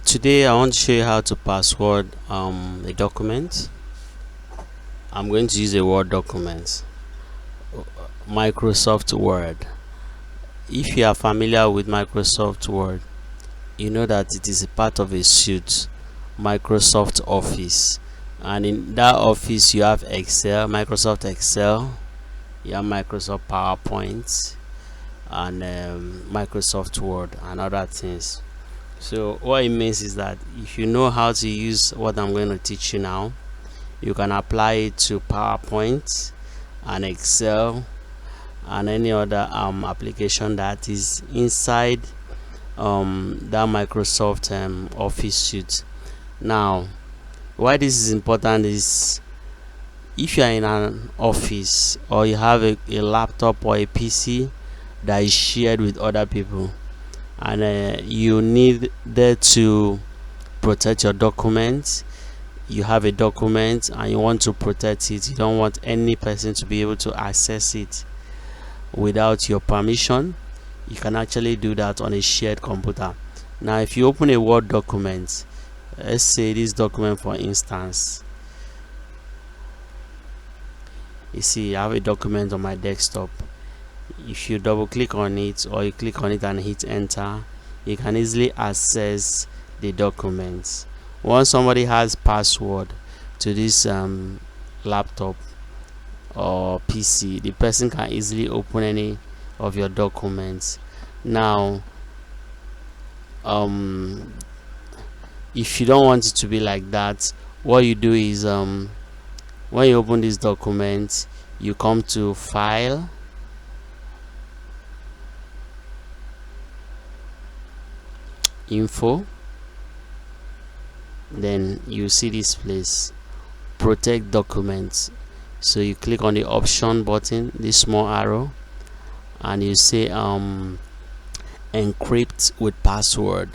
Today I want to show you how to password a document. I'm going to use a Word document, Microsoft Word. If you are familiar with Microsoft Word, you know that it is a part of a suite, Microsoft Office. And in that office you have Excel, Microsoft Excel, you have Microsoft PowerPoint, and Microsoft Word and other things. So what it means is that if you know how to use what I'm going to teach you now, you can apply it to PowerPoint and Excel and any other application that is inside that Microsoft Office suite. Now, why this is important is if you are in an office or you have a laptop or a PC that is shared with other people, and you need there to protect your documents. You have a document and you want to protect it, you don't want any person to be able to access it without your permission. You can actually do that on a shared computer. Now if you open a Word document, let's say this document for instance, you see I have a document on my desktop. If you double click on it or you click on it and hit enter, you can easily access the documents. Once somebody has password to this laptop or PC, the person can easily open any of your documents. Now if you don't want it to be like that, what you do is when you open this document, you come to file, info, then you see this place, protect documents. So you click on the option button, this small arrow, and you say encrypt with password,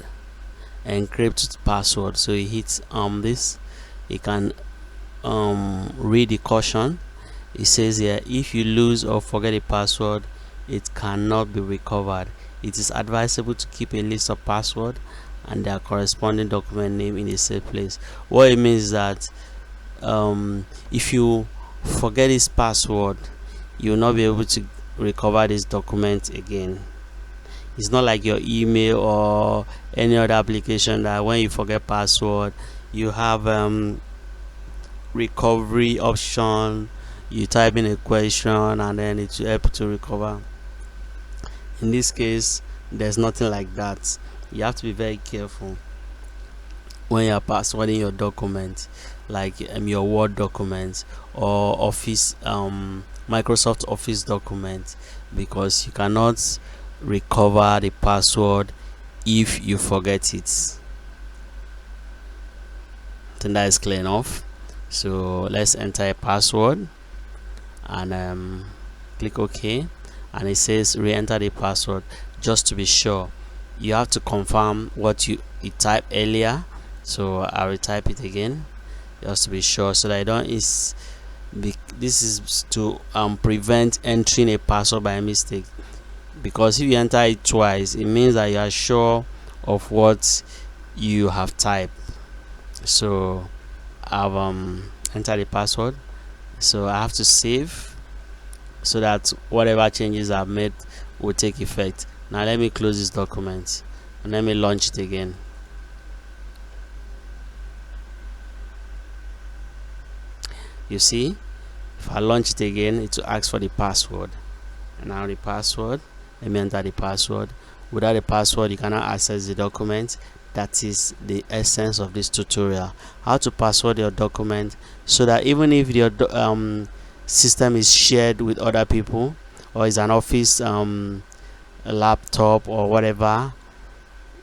encrypt with password. So you hit this, you can read the caution. It says here, if you lose or forget a password, it cannot be recovered. It is advisable to keep a list of password and their corresponding document name in a safe place. What it means is that if you forget this password, you will not be able to recover this document again. It's not like your email or any other application that when you forget password, you have recovery option. You type in a question and then it will help to recover. In this case, there's nothing like that. You have to be very careful when you are passwording your document, like your Word document or Office Microsoft Office document, because you cannot recover the password if you forget it. I think that is clear enough. So let's enter a password and click OK, and it says re-enter the password. Just to be sure, you have to confirm what you typed earlier. So I'll retype it again just to be sure, so that I don't this is to prevent entering a password by mistake, because if you enter it twice, it means that you are sure of what you have typed. So I've entered the password, so I have to save so that whatever changes I've made will take effect. Now let me close this document and let me launch it again. You see, if I launch it again, it will ask for the password. And now the password, let me enter the password. Without the password, you cannot access the document. That is the essence of this tutorial, how to password your document, so that even if your system is shared with other people or is an office laptop or whatever,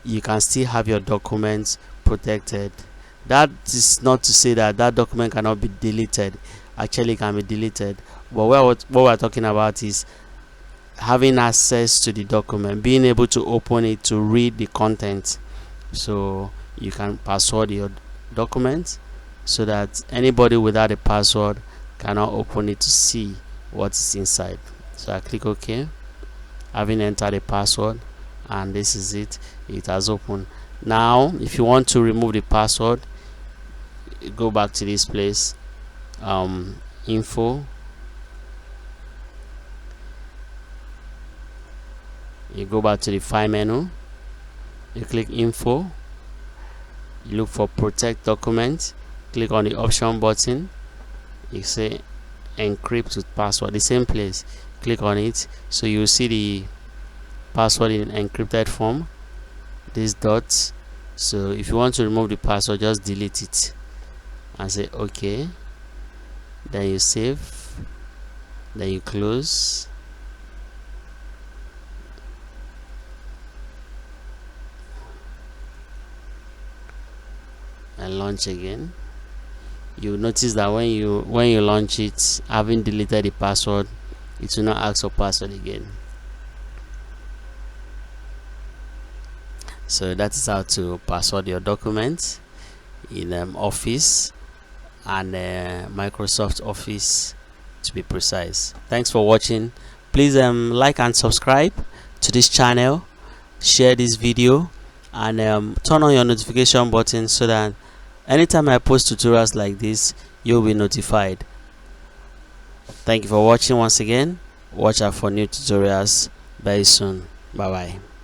you can still have your documents protected. That is not to say that that document cannot be deleted. Actually, it can be deleted, but what we're talking about is having access to the document, being able to open it to read the content. So you can password your document so that anybody without a password cannot open it to see what is inside. So I click OK, having entered the password, and this is it. It has opened. Now if you want to remove the password, go back to this place, info. You go back to the file menu, you click info, you look for protect document, click on the option button, you say encrypt with password, the same place, click on it. So you will see the password in encrypted form, this dot. So if you want to remove the password, just delete it and say okay, then you save, then you close, and launch again. You notice that when you launch it, having deleted the password, it will not ask for password again. So that is how to password your documents in Office and Microsoft Office, to be precise. Thanks for watching. Please like and subscribe to this channel, share this video, and turn on your notification button so that anytime I post tutorials like this, you'll be notified. Thank you for watching once again. Watch out for new tutorials very soon. Bye bye.